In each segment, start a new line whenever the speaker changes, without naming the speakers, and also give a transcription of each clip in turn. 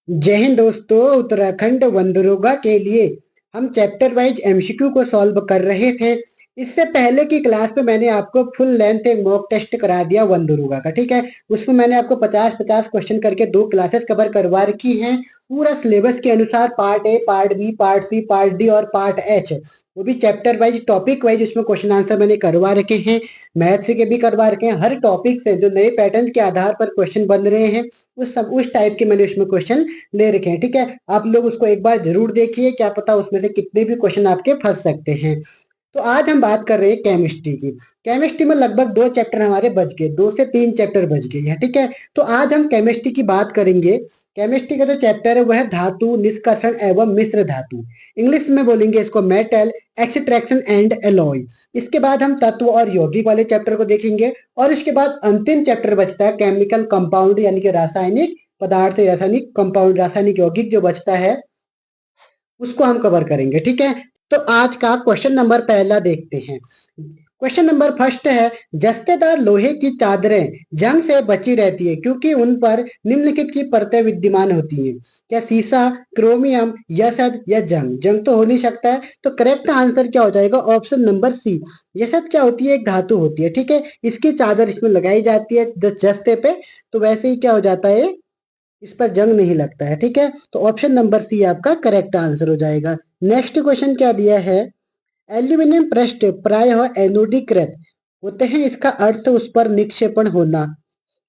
जय हिंद दोस्तों। उत्तराखंड वनदरोगा के लिए हम चैप्टर वाइज एमसीक्यू को सॉल्व कर रहे थे। इससे पहले की क्लास में मैंने आपको फुल लेंथ एक मॉक टेस्ट करा दिया वनदरोगा का, ठीक है। उसमें मैंने आपको 50-50 क्वेश्चन करके 2 क्लासेस कवर करवा रखी हैं। पूरा सिलेबस के अनुसार part A, part B, part C, part D और पार्ट एच, वो भी चैप्टर वाइज, टॉपिक वाइज उसमें क्वेश्चन आंसर मैंने करवा रखे हैं। मैथ्स के भी करवा रखे हैं। हर टॉपिक से जो नए पैटर्न के आधार पर क्वेश्चन बन रहे हैं उस टाइप के मैंने उसमें क्वेश्चन ले रखे हैं, ठीक है। आप लोग उसको एक बार जरूर देखिए, क्या पता उसमें से कितने भी क्वेश्चन आपके फंस सकते हैं। तो आज हम बात कर रहे हैं केमिस्ट्री की। केमिस्ट्री में लगभग 2 चैप्टर हमारे बच गए, 2 से 3 चैप्टर बच गए हैं, ठीक है। तो आज हम केमिस्ट्री की बात करेंगे। केमिस्ट्री का जो चैप्टर है वह है धातु निष्कर्षण एवं मिश्र धातु। इंग्लिश में बोलेंगे इसको मेटल एक्सट्रैक्शन एंड एलॉय। इसके बाद हम तत्व और यौगिक वाले चैप्टर को देखेंगे और इसके बाद अंतिम चैप्टर बचता है केमिकल कंपाउंड, यानी कि रासायनिक पदार्थ, रासायनिक कंपाउंड, रासायनिक यौगिक जो बचता है उसको हम कवर करेंगे, ठीक है। तो आज का क्वेश्चन नंबर पहला देखते हैं। क्वेश्चन नंबर फर्स्ट है, जस्तेदार लोहे की चादरें जंग से बची रहती है क्योंकि उन पर निम्नलिखित की परतें विद्यमान होती हैं। क्या सीसा, क्रोमियम, यसद या जंग? जंग तो हो नहीं सकता है, तो करेक्ट आंसर क्या हो जाएगा? ऑप्शन नंबर सी। यसद क्या होती है? एक धातु होती है, ठीक है। इसकी चादर इसमें लगाई जाती है जस्ते पे, तो वैसे ही क्या हो जाता है, इस पर जंग नहीं लगता है, ठीक है। तो ऑप्शन नंबर सी आपका करेक्ट आंसर हो जाएगा। नेक्स्ट क्वेश्चन क्या दिया है, एल्यूमिनियम पृष्ठ प्रायः एनोडीकृत होते हैं, इसका अर्थ उस पर निक्षेपण होना।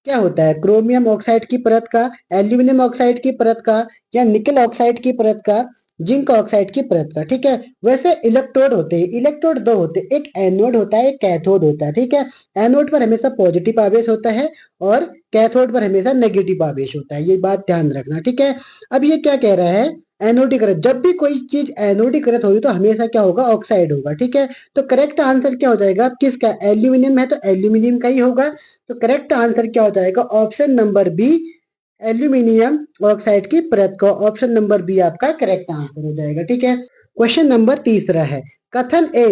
क्या होता है? क्रोमियम ऑक्साइड की परत का, एल्यूमिनियम ऑक्साइड की परत का, या निकल ऑक्साइड की परत का, जिंक ऑक्साइड की परत का, ठीक है। वैसे इलेक्ट्रोड होते हैं, इलेक्ट्रोड दो होते हैं, एक एनोड होता है, एक कैथोड होता है, ठीक है। एनोड पर हमेशा पॉजिटिव आवेश होता है और कैथोड पर हमेशा नेगेटिव आवेश होता है, ये बात ध्यान रखना, ठीक है। अब ये क्या कह रहा है, एनोडीकृत, जब भी कोई चीज एनोडीकृत होगी तो हमेशा क्या होगा? ऑक्साइड होगा, ठीक है। तो करेक्ट आंसर क्या हो जाएगा? किसका? एल्यूमिनियम है तो एल्यूमिनियम का ही होगा। तो करेक्ट आंसर क्या हो जाएगा? Option number B, aluminium oxide की परत का। ऑप्शन नंबर बी आपका करेक्ट आंसर हो जाएगा, ठीक है। क्वेश्चन नंबर तीसरा है, कथन ए,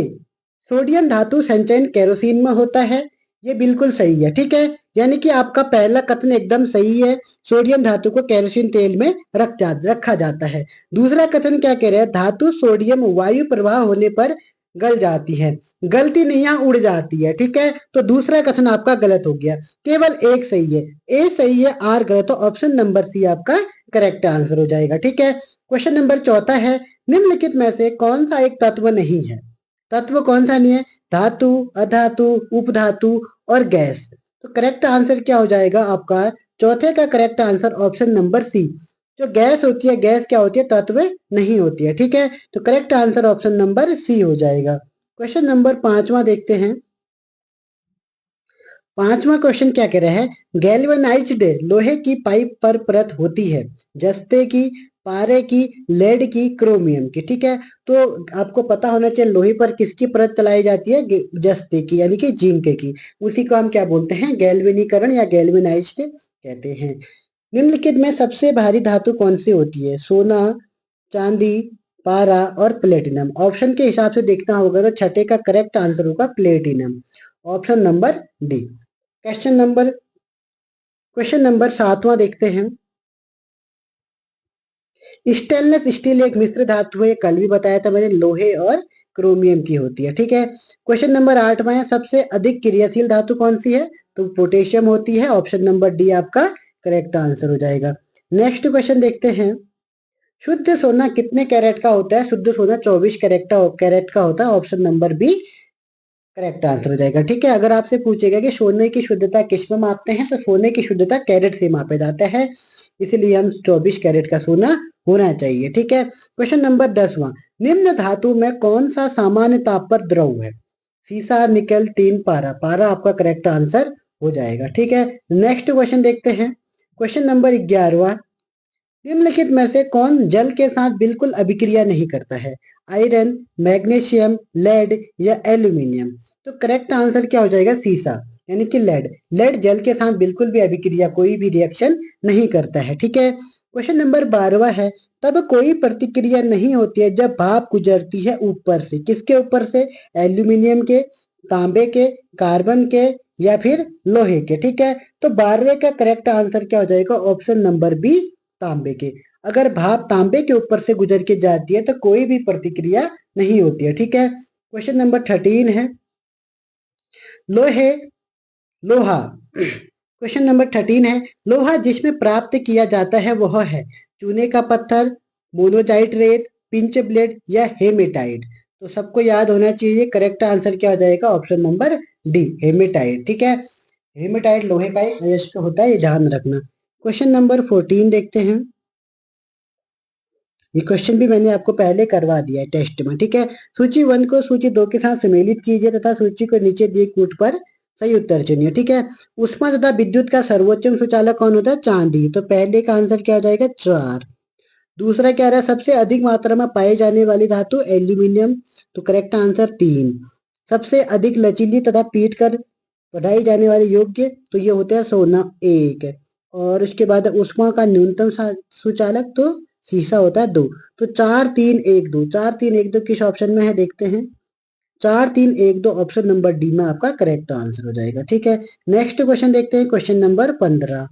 सोडियम धातु संचयन केरोसिन में होता है। ये बिल्कुल सही है, ठीक है। यानी कि आपका पहला कथन एकदम सही है, सोडियम धातु को केरोसिन तेल में रखा जाता है। दूसरा कथन क्या कह रहा है, धातु सोडियम वायु प्रवाह होने पर गल जाती है। गलती नहीं, यहाँ उड़ जाती है, ठीक है। तो दूसरा कथन आपका गलत हो गया, केवल एक सही है, ए सही है, आर गलत। तो ऑप्शन नंबर सी आपका करेक्ट आंसर हो जाएगा, ठीक है। क्वेश्चन नंबर चौथा है, निम्नलिखित में से कौन सा एक तत्व नहीं है? तत्व कौन सा नहीं है? धातु, अधातु, उपधातु और गैस। तो करेक्ट आंसर क्या हो जाएगा आपका? चौथे का correct answer option number C. जो गैस होती है, गैस क्या होती है? तत्व नहीं होती है, ठीक है। तो correct answer option number C हो जाएगा। क्वेश्चन नंबर पांचवा देखते हैं। पांचवा क्वेश्चन क्या कह रहा है, गैल्वेनाइज्ड लोहे की पाइप पर परत होती है, जस्ते की, पारे की, लेड की, क्रोमियम की, ठीक है। तो आपको पता होना चाहिए लोहे पर किसकी परत चलाई जाती है? जस्ते की, यानी कि जिंक की। उसी को हम क्या बोलते हैं? गैल्वेनीकरण या गैल्वेनाइज्ड कहते हैं। निम्नलिखित में सबसे भारी धातु कौन सी होती है? सोना, चांदी, पारा और प्लेटिनम। ऑप्शन के हिसाब से देखना होगा तो छठे का करेक्ट आंसर होगा platinum. Option number D. Question number सातवां देखते हैं। स्टेनलेस स्टील एक मिश्र धातु है, कल भी बताया था मैंने, लोहे और क्रोमियम की होती है, ठीक है। क्वेश्चन नंबर आठवां है, सबसे अधिक क्रियाशील धातु कौन सी है? तो पोटेशियम होती है। ऑप्शन नंबर डी आपका करेक्ट आंसर हो जाएगा। नेक्स्ट क्वेश्चन देखते हैं, शुद्ध सोना कितने कैरेट का होता है? शुद्ध सोना 24 कैरेट का होता है। Option number B correct answer हो जाएगा, ठीक है। अगर आपसे पूछेगा कि सोने की शुद्धता किस में मापते हैं, तो सोने की शुद्धता कैरेट से मापा जाता है, इसलिए हम 24 कैरेट का सोना होना चाहिए, ठीक है। क्वेश्चन नंबर 10वां, निम्न धातु में कौन सा सामान्य ताप पर द्रव है? सीसा, निकल, टीन, पारा। पारा आपका करेक्ट आंसर हो जाएगा, ठीक है। नेक्स्ट क्वेश्चन देखते हैं। क्वेश्चन नंबर 11वां, निम्नलिखित में से कौन जल के साथ बिल्कुल अभिक्रिया नहीं करता है? आयरन, मैग्नीशियम, लेड या एल्यूमिनियम? तो करेक्ट आंसर क्या हो जाएगा? सीसा, यानी कि लेड। लेड जल के साथ बिल्कुल भी अभिक्रिया, कोई भी रिएक्शन नहीं करता है, ठीक है। क्वेश्चन नंबर 12वां है, तब कोई प्रतिक्रिया नहीं होती है जब भाप गुजरती है ऊपर से। किसके ऊपर से? एल्यूमिनियम के, तांबे के, कार्बन के या फिर लोहे के, ठीक है। तो 12वें का करेक्ट आंसर क्या हो जाएगा? ऑप्शन नंबर बी, तांबे के। अगर भाप तांबे के ऊपर से गुजर के जाती है तो कोई भी प्रतिक्रिया नहीं होती है। ठीक है, क्वेश्चन नंबर 13 है लोहे लोहा। क्वेश्चन नंबर 13 है लोहा जिसमें प्राप्त किया जाता है वह है चूने का पत्थर, मोनोजाइट रेत, पिंच ब्लेड या हेमेटाइट। तो सबको याद होना चाहिए, करेक्ट आंसर क्या हो जाएगा? Option number D, hematite. ठीक है, हेमेटाइट लोहे का एक अयस्क होता है, ये ध्यान रखना। क्वेश्चन नंबर 14 देखते हैं। ये क्वेश्चन भी मैंने आपको पहले करवा दिया है टेस्ट में। ठीक है, सूची 1 को सूची 2 के साथ सम्मिलित कीजिए तथा सूची को नीचे दिए कूट पर सही उत्तर चुनिए। ठीक है, उष्मा तथा विद्युत का सर्वोच्च सुचालक कौन होता है? चांदी। तो पहले का आंसर क्या हो जाएगा? 4। दूसरा क्या रहा है? सबसे अधिक मात्रा में पाई जाने वाली धातु एल्यूमिनियम। तो करेक्ट आंसर 3। सबसे अधिक लचीली तथा पीट कर बढ़ाई जाने वाली योग्य, तो ये होता है सोना, 1। और उसके बाद उष्मा का न्यूनतम सुचालक तो शीशा होता है, 2। तो 4 3 1 2, 4 3 1 2 किस ऑप्शन में है देखते हैं। 4 3 1 2 ऑप्शन नंबर डी में आपका करेक्ट आंसर हो जाएगा। ठीक है, नेक्स्ट क्वेश्चन देखते हैं, क्वेश्चन नंबर 15।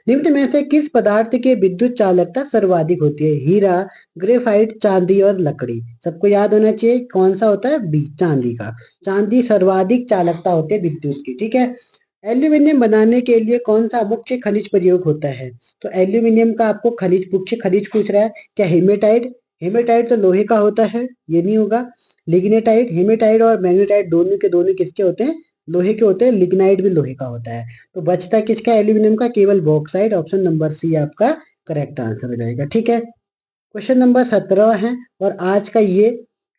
निम्न में से किस पदार्थ की विद्युत चालकता सर्वाधिक होती है? हीरा, ग्रेफाइट, चांदी और लकड़ी। सबको याद होना चाहिए कौन सा होता है? बी, चांदी का। चांदी सर्वाधिक चालकता होती है विद्युत की। ठीक है, एल्यूमिनियम बनाने के लिए कौन सा मुख्य खनिज प्रयोग होता है? तो एल्यूमिनियम का आपको खनिज, मुख्य खनिज पूछ रहा है। क्या हेमेटाइट? हेमेटाइट तो लोहे का होता है, ये नहीं होगा। लिग्नेटाइट, हेमेटाइट और मैग्नेटाइट दोनों के दोनों किसके होते हैं? लोहे के होते हैं। लिग्नाइट भी लोहे का होता है। तो बचता किसका? एल्यूमिनियम का, केवल बॉक्साइट। ऑप्शन नंबर सी आपका करेक्ट आंसर हो जाएगा। ठीक है, क्वेश्चन नंबर 17 है और आज का ये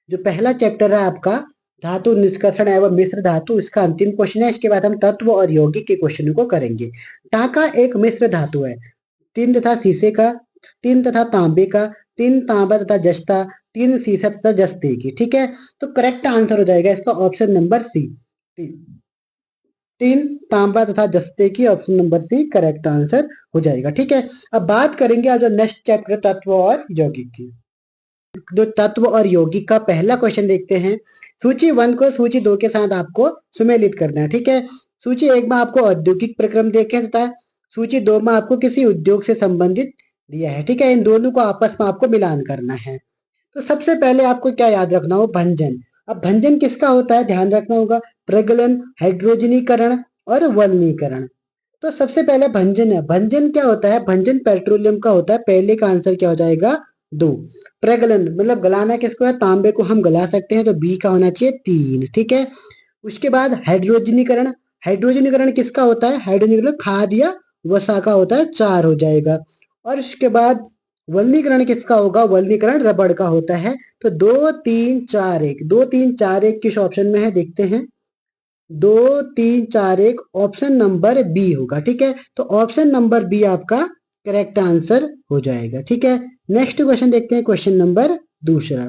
जो पहला चैप्टर है आपका धातु निष्कर्षण एवं मिश्र धातु, इसका अंतिम क्वेश्चन है। इसके बाद हम तत्व और यौगिक के क्वेश्चन को करेंगे। टाका एक मिश्र धातु है, तीन तथा शीशे का, तीन तथा तांबे का, तीन तांबा तथा जस्ता, तीन शीशा तथा जस्ते की। ठीक है, तो करेक्ट आंसर हो जाएगा इसका ऑप्शन नंबर सी, तीन तांबा तथा जस्ते की। Option number C correct answer हो जाएगा। ठीक है, अब बात करेंगे आज नेक्स्ट चैप्टर तत्व और यौगिक की। जो तत्व और यौगिक का पहला क्वेश्चन देखते हैं। सूची 1 को सूची 2 के साथ आपको सुमेलित करना है। ठीक है, सूची 1 में आपको औद्योगिक प्रक्रम देखे तथा सूची 2 में आपको किसी उद्योग से संबंधित दिया है। ठीक है, इन दोनों को आपस में आपको मिलान करना है। तो सबसे पहले आपको क्या याद रखना हो? भंजन। अब भंजन किसका होता है? ध्यान रखना होगा, प्रगलन, हाइड्रोजनीकरण और वलनीकरण। तो सबसे पहले भंजन है। भंजन क्या होता है? भंजन पेट्रोलियम का होता है। पहले का आंसर क्या हो जाएगा? 2। प्रगलन मतलब गलाना किसको है? तांबे को हम गला सकते हैं, तो बी का होना चाहिए 3। ठीक है, उसके बाद हाइड्रोजनीकरण। हाइड्रोजनीकरण किसका होता है? हाइड्रोजनीकरण खाद या वसा का होता है, 4 हो जाएगा। और उसके बाद वल्लीकरण किसका होगा? वल्लीकरण रबड़ का होता है। तो 2 3 4 1, 2 3 4 1 किस ऑप्शन में है देखते हैं। 2 3 4 1 ऑप्शन नंबर बी होगा। ठीक है, तो ऑप्शन नंबर बी आपका करेक्ट आंसर हो जाएगा। ठीक है, नेक्स्ट क्वेश्चन देखते हैं, क्वेश्चन नंबर दूसरा।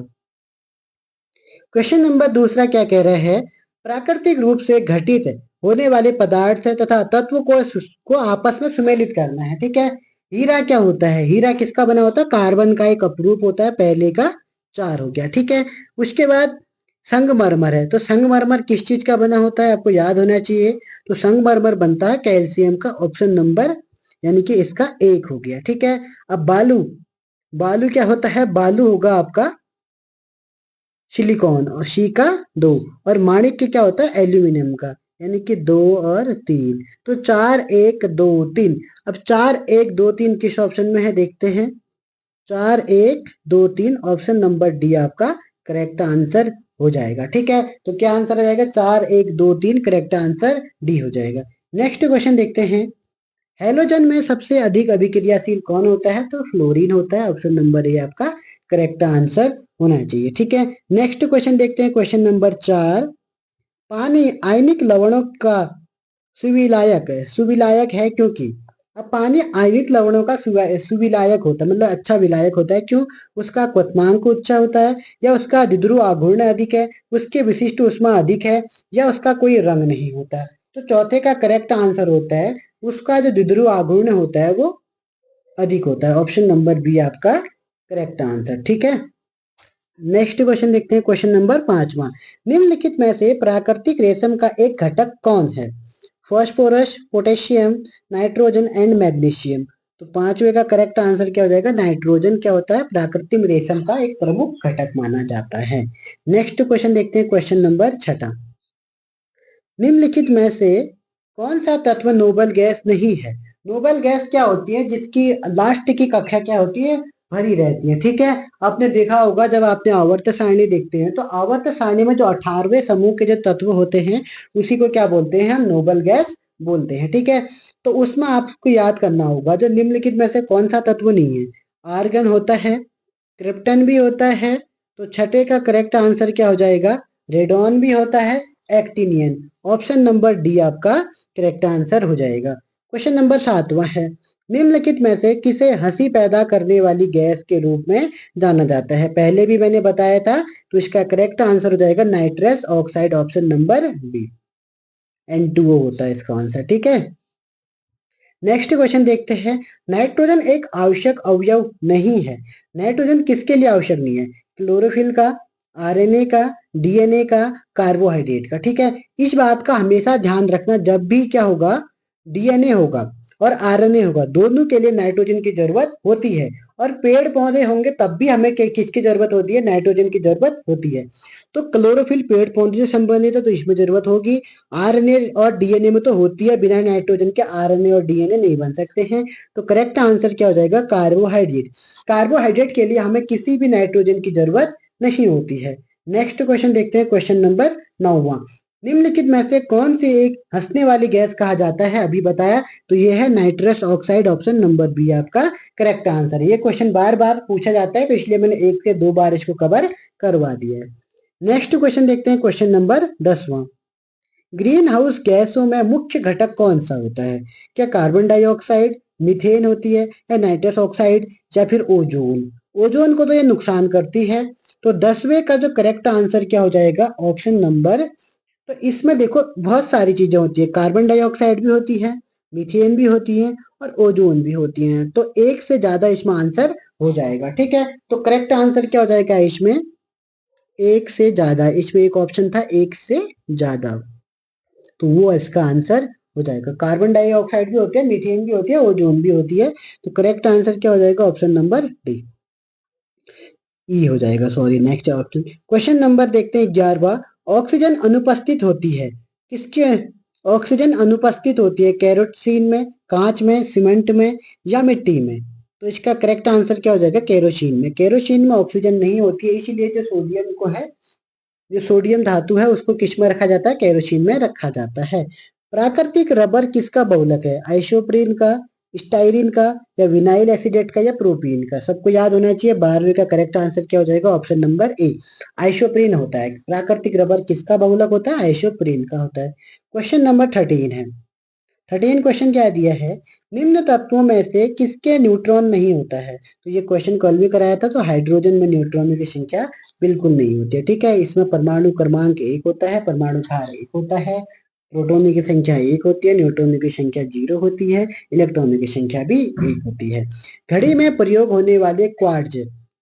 क्वेश्चन नंबर दूसरा क्या कह रहा है? प्राकृतिक रूप से घटित होने वाले पदार्थ तथा तत्व को आपस में सुमेलित करना है। ठीक है, हीरा क्या होता है? हीरा किसका बना होता है? कार्बन का एक अपरूप होता है। पहले का 4 हो गया। ठीक है, उसके बाद संगमरमर है। तो संगमरमर किस चीज का बना होता है? आपको याद होना चाहिए। तो संगमरमर बनता है कैल्शियम का। ऑप्शन नंबर यानी कि इसका 1 हो गया। ठीक है, अब बालू, बालू क्या होता है? बालू होगा आपका सिलिकॉन और सी का 2। और माणिक्य क्या होता है? एल्यूमिनियम का, यानी कि 2 और 3। तो 4 1 2 3। अब 4 1 2 3 किस ऑप्शन में है देखते हैं। 4 1 2 3 ऑप्शन नंबर डी आपका करेक्ट आंसर हो जाएगा। ठीक है, तो क्या आंसर हो जाएगा? 4 1 2 3 करेक्ट आंसर डी हो जाएगा। नेक्स्ट क्वेश्चन देखते हैं। हैलोजन में सबसे अधिक अभिक्रियाशील कौन होता है? तो फ्लोरीन होता है। ऑप्शन नंबर ए आपका करेक्ट आंसर होना चाहिए। ठीक है, नेक्स्ट क्वेश्चन देखते हैं, क्वेश्चन नंबर 4। पानी आयनिक लवणों का सुविलायक है। सुविलायक है क्योंकि अब पानी आयनिक लवणों का सुविलायक होता है, मतलब अच्छा विलायक होता है। क्यों? उसका क्वथनांक उच्च होता है, या उसका द्विध्रुव आघूर्ण अधिक है, उसके विशिष्ट ऊष्मा अधिक है, या उसका कोई रंग नहीं होता है। तो चौथे का करेक्ट आंसर होता है उसका जो द्विध्रुव आघूर्ण होता है वो अधिक होता है। ऑप्शन नंबर बी आपका करेक्ट आंसर। ठीक है, नेक्स्ट क्वेश्चन देखते हैं, क्वेश्चन नंबर 5वां। निम्नलिखित में से प्राकृतिक रेशम का एक घटक कौन है? Phosphorus, potassium, nitrogen and magnesium. तो पांचवे का करेक्ट आंसर क्या हो जाएगा, नाइट्रोजन क्या होता है, प्राकृतिक रेशम का एक प्रमुख घटक माना जाता है। नेक्स्ट क्वेश्चन देखते हैं, क्वेश्चन नंबर 6। निम्नलिखित में से कौन सा तत्व नोबल गैस नहीं है। नोबल गैस क्या होती है, जिसकी लास्ट की कक्षा क्या होती है, भरी रहती है। ठीक है, आपने देखा होगा जब आपने आवर्त सारणी देखते हैं तो आवर्त सारणी में जो 18वें समूह के जो तत्व होते हैं उसी को क्या बोलते हैं, हम नोबल गैस बोलते हैं। ठीक है, तो उसमें आपको याद करना होगा जो निम्नलिखित में से कौन सा तत्व नहीं है। आर्गन होता है, क्रिप्टन भी होता है, तो छठे का करेक्ट आंसर क्या हो जाएगा, रेडॉन भी होता है, एक्टिनियन। ऑप्शन नंबर डी आपका करेक्ट आंसर हो जाएगा। क्वेश्चन नंबर 7वां है, निम्नलिखित में से किसे हंसी पैदा करने वाली गैस के रूप में जाना जाता है। पहले भी मैंने बताया था, तो इसका करेक्ट आंसर हो जाएगा nitrous oxide, option number B, N2O होता है इसका आंसर। ठीक है, नेक्स्ट क्वेश्चन देखते हैं, नाइट्रोजन एक आवश्यक अवयव नहीं है। नाइट्रोजन किसके लिए आवश्यक नहीं है, क्लोरोफिल का, आरएनए का, डीएनए का, कार्बोहाइड्रेट का। ठीक है, इस बात का हमेशा ध्यान रखना, जब भी क्या होगा, डीएनए होगा और आरएनए होगा, दोनों के लिए नाइट्रोजन की जरूरत होती है। और पेड़ पौधे होंगे तब भी हमें किसकी जरूरत होती है, नाइट्रोजन की जरूरत होती है। तो क्लोरोफिल पेड़ पौधे से संबंधित है तो इसमें जरूरत होगी। आरएनए और डीएनए में तो होती है, बिना नाइट्रोजन के आरएनए और डीएनए नहीं बन सकते हैं। तो करेक्ट आंसर क्या हो जाएगा, कार्बोहाइड्रेट। कार्बोहाइड्रेट के लिए हमें किसी भी नाइट्रोजन की जरूरत नहीं होती है। नेक्स्ट क्वेश्चन देखते हैं, क्वेश्चन नंबर 9वां, निम्नलिखित में से कौन सी एक हंसने वाली गैस कहा जाता है, अभी बताया, तो ये है nitrous oxide, option number B आपका करेक्ट आंसर है। ये क्वेश्चन बार बार पूछा जाता है तो इसलिए मैंने 1 से 2 बार इसको कवर करवा दिया है। नेक्स्ट क्वेश्चन देखते हैं, क्वेश्चन नंबर 10वां, ग्रीन हाउस गैसों में मुख्य घटक कौन सा होता है। क्या कार्बन डाइऑक्साइड, मीथेन होती है, या नाइट्रस ऑक्साइड, या फिर ओजोन। ओजोन को तो ये नुकसान करती है। तो 10वें का जो करेक्ट आंसर क्या हो जाएगा, ऑप्शन नंबर, तो इसमें देखो बहुत सारी चीजें होती है, कार्बन डाइऑक्साइड भी होती है, मीथेन भी होती है और ओजोन भी होती है। तो एक से ज्यादा इसमें आंसर हो जाएगा। ठीक है, तो करेक्ट आंसर क्या हो जाएगा इसमें, एक से ज्यादा। इसमें एक ऑप्शन था एक से ज्यादा, तो वो इसका आंसर हो जाएगा। कार्बन डाइऑक्साइड भी होती है, मीथेन भी होती है, ओजोन भी होती है। तो करेक्ट आंसर क्या हो जाएगा, ऑप्शन नंबर डी, ई हो जाएगा, sorry. Next option, question number देखते हैं 11वां, ऑक्सीजन अनुपस्थित होती है किसके, ऑक्सीजन अनुपस्थित होती है केरोसिन में, कांच में, सीमेंट में, या मिट्टी में। तो इसका करेक्ट आंसर क्या हो जाएगा, केरोसिन में। केरोसिन में ऑक्सीजन नहीं होती है, इसीलिए जो सोडियम को है, जो सोडियम धातु है उसको किस में रखा जाता है, केरोसिन में रखा जाता है। प्राकृतिक रबर किसका बहुलक है, आइसोप्रीन का, स्टाइरिन का, या विनाइल एसिडेट का, या प्रोपीन का। सबको याद होना चाहिए। 12वें का करेक्ट आंसर क्या हो जाएगा, ऑप्शन नंबर ए, आइसोप्रीन होता है। प्राकृतिक रबर किसका बहुलक होता है, आइसोप्रीन का होता है। क्वेश्चन नंबर 13 है। 13 क्वेश्चन क्या दिया है, निम्न तत्वों में से किसके न्यूट्रॉन नहीं होता है। तो ये क्वेश्चन कल भी कराया था। तो हाइड्रोजन में न्यूट्रॉनों की संख्या बिल्कुल नहीं होती है। ठीक है, इसमें परमाणु क्रमांक 1 होता है, परमाणु भार 1 होता है, प्रोटॉनों की संख्या 1 होती है, न्यूट्रॉनों की संख्या 0 होती है, इलेक्ट्रॉनों की संख्या भी 1 होती है। घड़ी में प्रयोग होने वाले क्वार्ट्ज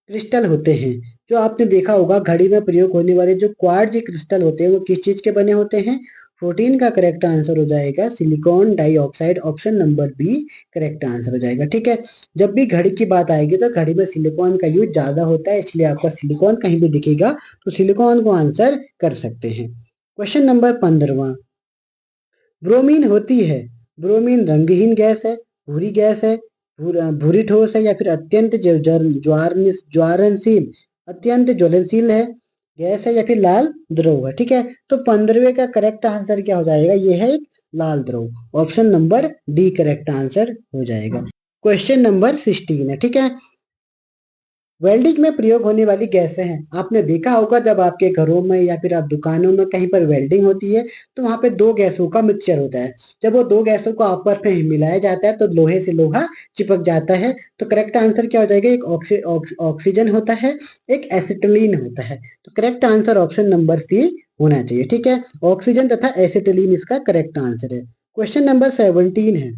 क्रिस्टल होते हैं, जो आपने देखा होगा घड़ी में प्रयोग होने वाले जो क्वार्ट्ज क्रिस्टल होते हैं वो किस चीज के बने होते हैं, 14 का करेक्ट आंसर हो जाएगा silicon dioxide, option number B correct answer हो जाएगा। ठीक है, जब भी घड़ी की बात आएगी तो घड़ी में सिलिकॉन का यूज ज्यादा होता है, इसलिए आपका सिलिकॉन कहीं भी दिखेगा तो सिलिकॉन को आंसर कर सकते हैं। क्वेश्चन नंबर 15वां, ब्रोमीन होती है, ब्रोमीन रंगहीन गैस है, भूरी गैस है, भूरी ठोस है, या फिर अत्यंत ज्वलनशील, अत्यंत ज्वलनशील है गैस है, या फिर लाल द्रव है। ठीक है, तो 15वें का करेक्ट आंसर क्या हो जाएगा, ये है एक लाल द्रव। Option number D correct answer हो जाएगा। क्वेश्चन नंबर 16 है। ठीक है, वेल्डिंग में प्रयोग होने वाली गैसें हैं। आपने देखा होगा जब आपके घरों में या फिर आप दुकानों में कहीं पर वेल्डिंग होती है तो वहां पे दो गैसों का मिक्सचर होता है। जब वो दो गैसों को आपस में मिलाया जाता है तो लोहे से लोहा चिपक जाता है। तो करेक्ट आंसर क्या हो जाएगा, एक ऑक्सीजन होता है, एक एसिटिलीन होता है। तो correct answer option number C होना चाहिए। ठीक है, ऑक्सीजन तथा एसिटिलीन इसका करेक्ट आंसर है। क्वेश्चन नंबर 17 है,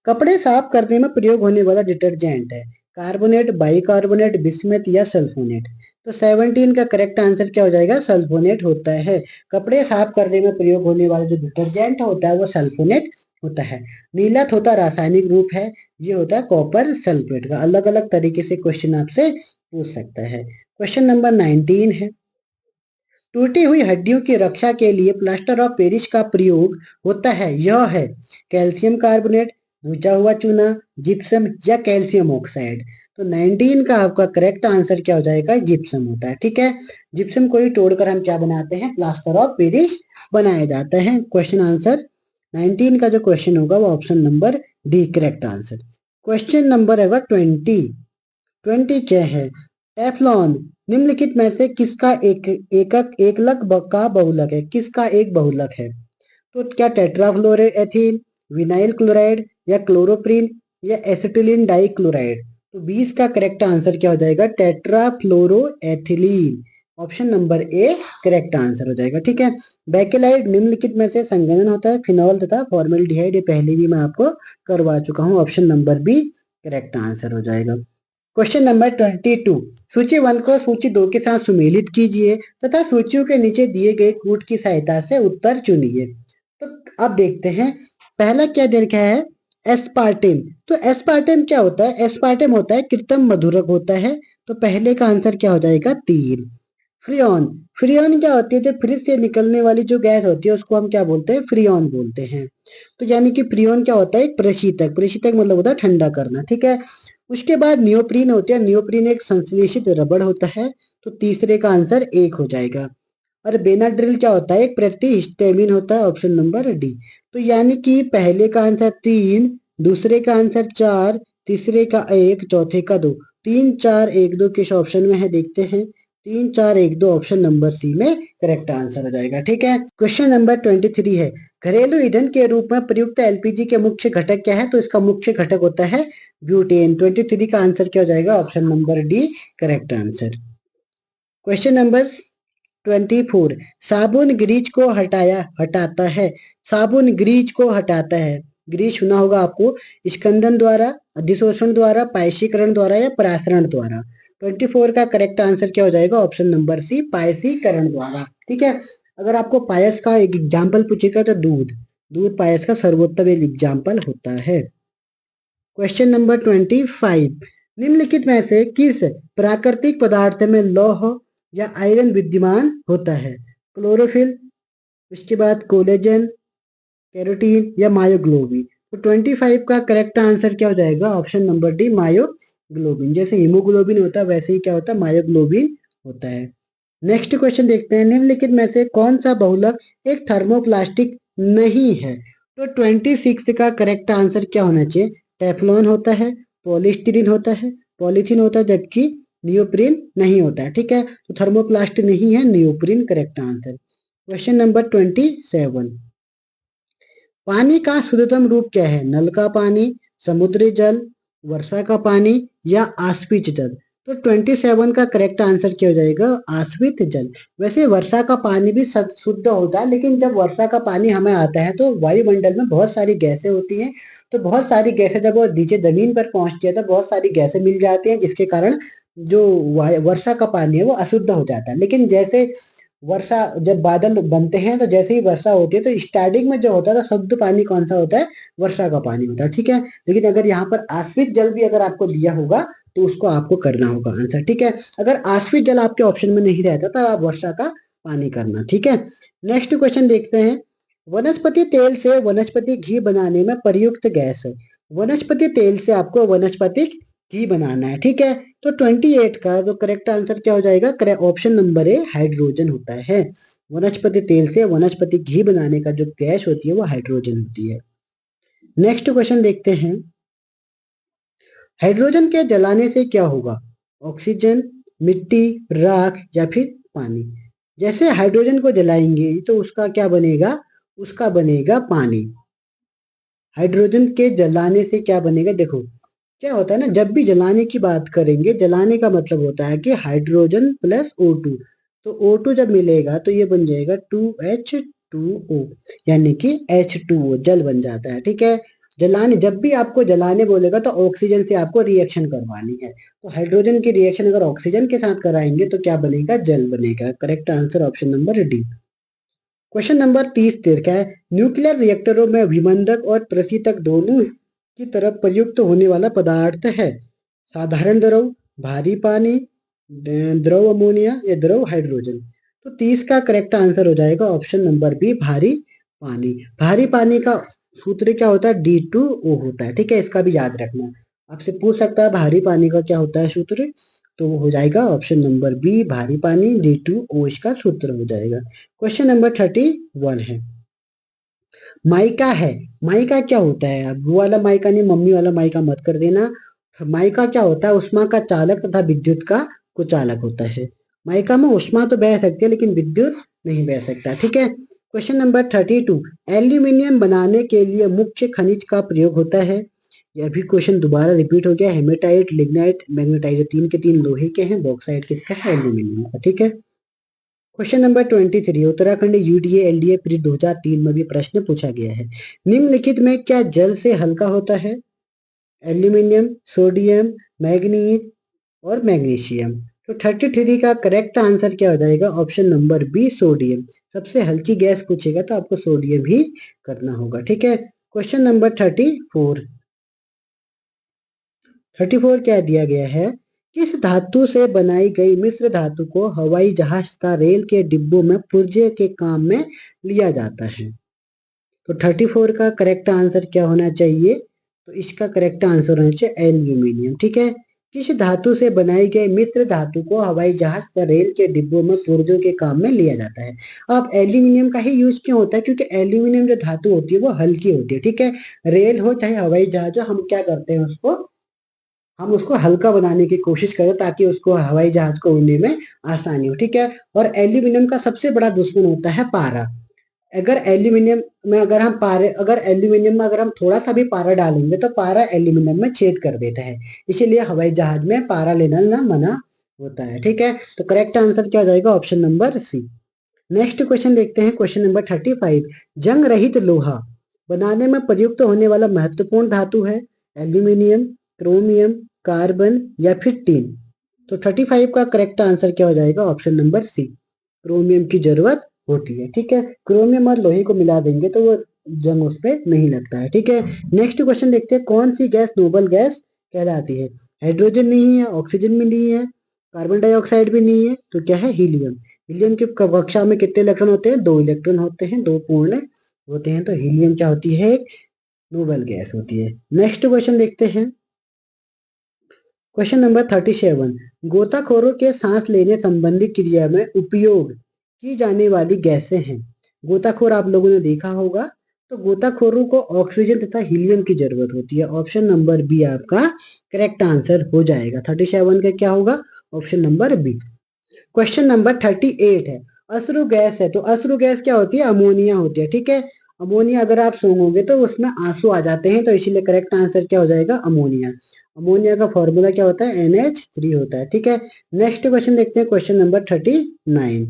कपड़े साफ करने में प्रयोग होने वाला डिटर्जेंट है, कार्बोनेट, बाइकार्बोनेट, बिस्मथ, या सल्फोनेट। तो 17 का करेक्ट आंसर क्या हो जाएगा, सल्फोनेट होता है। कपड़े साफ करने में प्रयोग होने वाला जो डिटर्जेंट होता है वो सल्फोनेट होता है। नीलत होता रासायनिक रूप है, ये होता है कॉपर सल्फेट का। अलग अलग तरीके से क्वेश्चन आपसे पूछ सकता है। क्वेश्चन नंबर 19 है, टूटी हुई हड्डियों की रक्षा के लिए प्लास्टर ऑफ पेरिस का प्रयोग होता है। यह है कैल्शियम कार्बोनेट, भुजा हुआ चूना, जिप्सम या कैल्शियम ऑक्साइड। तो 19 का आपका करेक्ट आंसर क्या हो जाएगा? जिप्सम होता है। ठीक है, जिप्सम को ही तोड़कर हम क्या बनाते हैं? प्लास्टर ऑफ पेरिस बनाया जाता है। क्वेश्चन आंसर 19 का जो क्वेश्चन होगा वो option number D correct answer. Question number होगा 20 क्या है? टेफ्लॉन निम्नलिखित में से किसका एकक का बहुलक है? किसका एक बहुलक है? तो क्या टेट्राफ्लोरोएथीन, विनाइल क्लोराइड या क्लोरोप्रीन या एसिटिलीन डाइक्लोराइड? तो 20 का करेक्ट आंसर क्या हो जाएगा? Tetrafluoroethylene. Option number A correct answer हो जाएगा। ठीक है, बेकेलाइट निम्नलिखित में से संघनन होता है फिनॉल तथा फॉर्मेल्डिहाइड। ये पहले भी मैं आपको करवा चुका हूँ। Option number B correct answer हो जाएगा। क्वेश्चन नंबर 22, सूची 1 को सूची 2 के साथ सुमेलित कीजिए तथा सूचियों के नीचे दिए गए कूट की सहायता से उत्तर चुनिए। तो अब देखते हैं, पहला क्या दे रखा है? एस्पार्टेम। तो एस्पार्टेम क्या होता है? एस्पार्टेम होता है कृत्रिम मधुरक होता है। तो पहले का आंसर क्या हो जाएगा? 3। फ्रियोन, फ्रियोन क्या होती है? जो फ्रिज से निकलने वाली जो गैस होती है उसको हम क्या बोलते हैं? फ्रियोन बोलते हैं। तो यानी कि फ्रियोन क्या होता है? एक प्रशीतक। प्रशीतक मतलब होता है ठंडा करना। ठीक है, उसके बाद नियोप्रीन होती है। नियोप्रीन एक संश्लेषित रबड़ होता है। तो तीसरे का आंसर 1 हो जाएगा। और बेनाड्रिल क्या होता है? एक प्रतिहिस्टामिन होता है। Option number D. तो यानी कि पहले का आंसर 3, दूसरे का आंसर 4, तीसरे का 1, चौथे का 2। 3 4 1 2 किस ऑप्शन में है देखते हैं। 3 4 1 2 ऑप्शन नंबर सी में करेक्ट आंसर हो जाएगा। ठीक है, क्वेश्चन नंबर 23 है, घरेलू ईंधन के रूप में प्रयुक्त एलपीजी के मुख्य घटक क्या है? तो इसका मुख्य घटक होता है ब्यूटेन। 23 का आंसर क्या हो जाएगा? Option number D correct answer. Question number 24, साबुन ग्रीज को हटाता है। साबुन ग्रीज को हटाता है। ग्रीज सुना होगा आपको। स्कंदन द्वारा, अधिशोषण द्वारा, पायसीकरण द्वारा या परासरण द्वारा। 24 का करेक्ट आंसर क्या हो जाएगा? ऑप्शन नंबर सी पायसीकरण द्वारा। ठीक है, अगर आपको पायस का एक एग्जाम्पल पूछेगा तो दूध, दूध पायस का सर्वोत्तम एक एग्जाम्पल होता है। क्वेश्चन नंबर 25, निम्नलिखित में से किस प्राकृतिक पदार्थ में लौह या आयरन विद्यमान होता है? क्लोरोफिल, उसके बाद कोलेजन, कैरोटीन या मायोग्लोबिन। तो 25 का करेक्ट आंसर क्या हो जाएगा? Option number D myoglobin. जैसे हीमोग्लोबिन होता है वैसे ही क्या होता है? मायोग्लोबिन होता है। नेक्स्ट क्वेश्चन देखते हैं, निम्नलिखित में से कौन सा बहुलक एक थर्मोप्लास्टिक नहीं है? तो 26 का करेक्ट आंसर क्या होना चाहिए? टेफ्लॉन होता है, पॉलीस्टीरीन होता है, पॉलीथीन होता है, जबकि नियोप्रीन नहीं होता है। ठीक है, तो थर्मोप्लास्ट नहीं है, neoprene correct answer. Question number 27, पानी का शुद्धतम रूप क्या है? नल का पानी, समुद्री जल, वर्षा का पानी या आश्वित जल? तो 27 का करेक्ट आंसर क्या हो जाएगा? आश्वित जल। वैसे वर्षा का पानी भी शुद्ध होता है, लेकिन जब वर्षा का पानी हमें आता है तो वायुमंडल में बहुत सारी गैसें होती हैं। तो बहुत सारी गैसें जब वो नीचे जमीन पर पहुंचती है तो बहुत सारी गैसें मिल जाती हैं, जिसके कारण जो वर्षा का पानी है वो अशुद्ध हो जाता है। लेकिन जैसे वर्षा, जब बादल बनते हैं तो जैसे ही वर्षा होती है तो स्टार्टिंग में जो होता है तो शुद्ध पानी कौन सा होता है? वर्षा का पानी होता है। ठीक है, लेकिन अगर यहाँ पर आश्वित जल भी अगर आपको दिया होगा तो उसको आपको करना होगा आंसर। ठीक है, अगर आश्वित जल आपके ऑप्शन में नहीं रहता तो आप वर्षा का पानी करना। ठीक है, नेक्स्ट क्वेश्चन देखते हैं, वनस्पति तेल से वनस्पति घी बनाने में प्रयुक्त गैस है। वनस्पति तेल से आपको वनस्पति घी बनाना है। ठीक है, तो 28 का जो करेक्ट आंसर क्या हो जाएगा? ऑप्शन नंबर ए हाइड्रोजन होता है। वनस्पति तेल से वनस्पति घी बनाने का जो गैस होती है वो हाइड्रोजन होती है। नेक्स्ट क्वेश्चन देखते हैं, हाइड्रोजन के जलाने से क्या होगा? ऑक्सीजन, मिट्टी, राख या फिर पानी? जैसे हाइड्रोजन को जलाएंगे तो उसका क्या बनेगा? उसका बनेगा पानी। हाइड्रोजन के जलाने से क्या बनेगा? देखो क्या होता है ना, जब भी जलाने की बात करेंगे, जलाने का मतलब होता है कि हाइड्रोजन प्लस O2। तो O2 जब मिलेगा तो ये बन जाएगा 2H2O, यानी कि H2O जल बन जाता है। ठीक है, जलाने, जब भी आपको जलाने बोलेगा तो ऑक्सीजन से आपको रिएक्शन करवानी है। तो हाइड्रोजन की रिएक्शन अगर ऑक्सीजन के साथ कराएंगे तो क्या बनेगा? जल बनेगा। Correct answer option number D. Question number 30 क्या है, न्यूक्लियर रिएक्टरों में विमंदक और प्रशीतक दोनों की तरफ प्रयुक्त होने वाला पदार्थ है। साधारण द्रव, भारी पानी, द्रव अमोनिया या द्रव हाइड्रोजन। तो 30 का करेक्ट आंसर हो जाएगा ऑप्शन नंबर बी, भारी पानी। भारी पानी का सूत्र क्या होता है, D2O होता है। ठीक है, इसका भी याद रखना। आपसे पूछ सकता है भारी पानी का क्या होता है सूत्र, तो वो हो जाएगा ऑप्शन नंबर बी, भारी पानी, D2O इसका सूत्र हो जाएगा। क्वेश्चन नंबर 31 है, माइका है। माइका क्या होता है, अब वो वाला माइका नहीं, मम्मी वाला माइका मत कर देना। माइका क्या होता है, उष्मा का चालक तथा विद्युत का कुचालक होता है। माइका में उष्मा तो बह सकती है लेकिन विद्युत नहीं बह सकता। ठीक है, क्वेश्चन नंबर 32, एल्यूमिनियम बनाने के लिए मुख्य खनिज का प्रयोग होता है। यह भी क्वेश्चन दोबारा रिपीट हो गया। हेमेटाइट, लिग्नाइट, मैग्नेटाइट, तीन के तीन लोहे के हैं। बॉक्साइट किसका है, एल्यूमिनियम का। ठीक है, question number 23, Uttarakhand UDA LDA period 2003 में भी प्रश्न पूछा गया है। निम्नलिखित में क्या जल से हल्का होता है, एल्यूमिनियम, सोडियम, मैग्नीज और मैग्नीशियम। तो 33 का करेक्ट आंसर क्या हो जाएगा, ऑप्शन नंबर बी, सोडियम। सबसे हल्की गैस पूछेगा तो आपको सोडियम ही करना होगा। ठीक है, क्वेश्चन नंबर 34 क्या दिया गया है, किस धातु से बनाई गई मिश्र धातु को हवाई जहाज तथा रेल के डिब्बों में पुर्जे के काम में लिया जाता है। तो 34 का करेक्ट आंसर क्या होना चाहिए, तो इसका करेक्ट आंसर होना चाहिए एल्यूमिनियम। ठीक है, किस धातु से बनाई गई मिश्र धातु को हवाई जहाज तथा रेल के डिब्बों में पुर्जों के काम में लिया जाता है। अब एल्यूमिनियम का ही यूज क्यों होता है, क्योंकि एल्यूमिनियम जो धातु होती है वो हल्की होती है। ठीक है, रेल हो चाहे हवाई जहाज हो, हम क्या करते हैं उसको, हम उसको हल्का बनाने की कोशिश करें ताकि उसको हवाई जहाज को उड़ने में आसानी हो। ठीक है, और एल्यूमिनियम का सबसे बड़ा दुश्मन होता है पारा। अगर एल्यूमिनियम में अगर हम पारे अगर एल्यूमिनियम में अगर हम थोड़ा सा भी पारा डालेंगे तो पारा एल्यूमिनियम में छेद कर देता है, इसीलिए हवाई जहाज में पारा लेना ना मना होता है। ठीक है, तो करेक्ट आंसर क्या हो जाएगा, option number C. Next question देखते हैं, क्वेश्चन नंबर 35, जंग रहित लोहा बनाने में प्रयुक्त होने वाला महत्वपूर्ण धातु है, एल्यूमिनियम, क्रोमियम, कार्बन या फिर टीन। तो 35 का करेक्ट आंसर क्या हो जाएगा, ऑप्शन नंबर सी, क्रोमियम की जरूरत होती है। ठीक है, क्रोमियम और लोहे को मिला देंगे तो वो जंग उस पर नहीं लगता है। ठीक है, नेक्स्ट क्वेश्चन देखते हैं, कौन सी गैस नोबल गैस कहलाती है। हाइड्रोजन नहीं है, ऑक्सीजन भी नहीं है, कार्बन डाइऑक्साइड भी नहीं है, तो क्या है, हीलियम। हीलियम की कक्षा में कितने इलेक्ट्रॉन होते हैं, 2 इलेक्ट्रॉन होते हैं, 2 पूर्ण होते हैं। तो हीलियम क्या होती है, एक नोबल गैस होती है। नेक्स्ट क्वेश्चन देखते हैं, क्वेश्चन नंबर 37, गोताखोरों के सांस लेने संबंधी क्रिया में उपयोग की जाने वाली गैसें हैं। गोताखोर आप लोगों ने देखा होगा, तो गोताखोरों को ऑक्सीजन तथा हीलियम की जरूरत होती है। ऑप्शन नंबर बी आपका करेक्ट आंसर हो जाएगा। 37 का क्या होगा, option number B. Question number 38 है, अश्रु गैस है। तो अश्रु गैस क्या होती है, अमोनिया होती है। ठीक है, अमोनिया अगर आप सूंघोगे तो उसमें आंसू आ जाते हैं, तो इसीलिए करेक्ट आंसर क्या हो जाएगा, अमोनिया। अमोनिया का फॉर्मूला क्या होता है, NH3 होता है। ठीक है, नेक्स्ट क्वेश्चन देखते हैं, क्वेश्चन नंबर 39,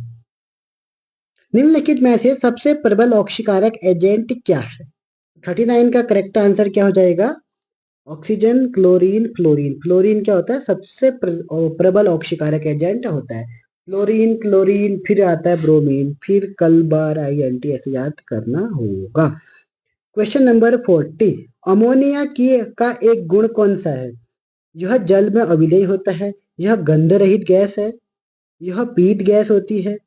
निम्नलिखित में से सबसे प्रबल ऑक्सीकारक एजेंट क्या है। 39 का करेक्ट आंसर क्या हो जाएगा, ऑक्सीजन, क्लोरीन, फ्लोरीन। फ्लोरीन क्या होता है, सबसे प्रबल ऑक्सीकारक एजेंट होता है। फ्लोरीन, क्लोरीन, फिर आता है ब्रोमीन, फिर कल बार INT ऐसे याद करना होगा। क्वेश्चन नंबर 40, अमोनिया की का एक गुण कौन सा है। यह जल में अविलेय होता है, यह गंध रहित गैस है, यह पीत गैस होती है,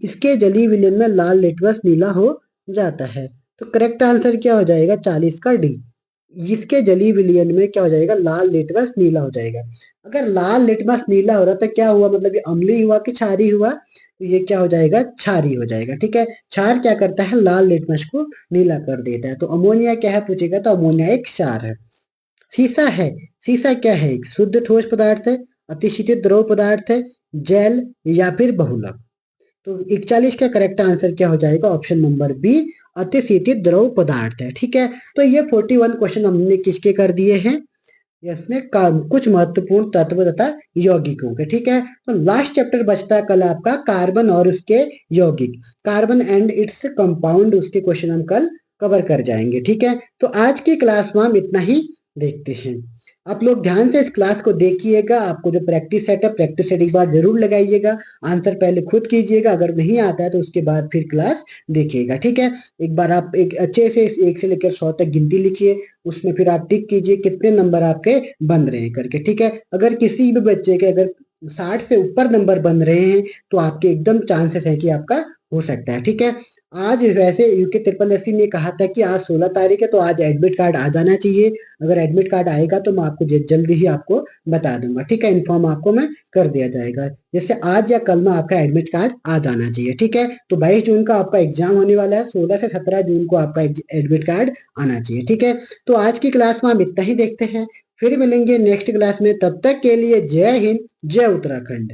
इसके जलीय विलयन में लाल लिटमस नीला हो जाता है। तो करेक्ट आंसर क्या हो जाएगा, 40 का डी। इसके जलीय विलयन में क्या हो जाएगा, लाल लिटमस नीला हो जाएगा। अगर लाल लिटमस नीला हो रहा तो क्या हुआ, मतलब ये अम्लीय हुआ कि क्षारीय हुआ, तो ये क्या हो जाएगा, क्षारीय हो जाएगा। ठीक है, क्षार क्या करता है, लाल लिटमस को नीला कर देता है। तो अमोनिया क्या है पूछेगा, तो अमोनिया एक क्षार है। सीसा है, सीसा क्या है, एक शुद्ध ठोस पदार्थ है, अतिशीतित द्रव पदार्थ है, जेल या फिर बहुलक। तो 41 का करेक्ट आंसर क्या हो जाएगा, ऑप्शन नंबर बी, अतिशीतित द्रव पदार्थ है। ठीक है, तो ये 41 क्वेश्चन हमने किसके कर दिए हैं, इसमें कुछ महत्वपूर्ण तत्व तथा यौगिकों के। ठीक है, तो लास्ट चैप्टर बचता है कल आपका कार्बन और उसके यौगिक, कार्बन एंड इट्स कंपाउंड, उसके क्वेश्चन हम कल कवर कर जाएंगे। ठीक है, तो आज की क्लास में हम इतना ही देखते हैं। आप लोग ध्यान से इस क्लास को देखिएगा। आपको जो प्रैक्टिस सेट है, प्रैक्टिस सेट एक बार जरूर लगाइएगा। आंसर पहले खुद कीजिएगा, अगर नहीं आता है तो उसके बाद फिर क्लास देखिएगा, ठीक है। एक बार आप एक अच्छे से 1 से लेकर 100 तक गिनती लिखिए, उसमें फिर आप टिक कीजिए कितने नंबर आपके बन रहे हैं करके, ठीक है। अगर किसी भी बच्चे के अगर 60 से ऊपर नंबर बन रहे हैं तो आपके एकदम चांसेस है कि आपका हो सकता है, ठीक है। आज वैसे यूके ट्रिपल एससी ने कहा था कि आज 16 तारीख है तो आज एडमिट कार्ड आ जाना चाहिए। अगर एडमिट कार्ड आएगा तो मैं आपको जल्दी ही आपको बता दूंगा, ठीक है। इन्फॉर्म आपको मैं कर दिया जाएगा, जैसे आज या कल में आपका एडमिट कार्ड आ जाना चाहिए, ठीक है। तो 22 जून का आपका एग्जाम होने वाला है, 16 से 17 जून को आपका एडमिट कार्ड आना चाहिए, ठीक है। तो आज की क्लास में हम इतना ही देखते हैं, फिर मिलेंगे नेक्स्ट क्लास में। तब तक के लिए जय हिंद, जय उत्तराखंड।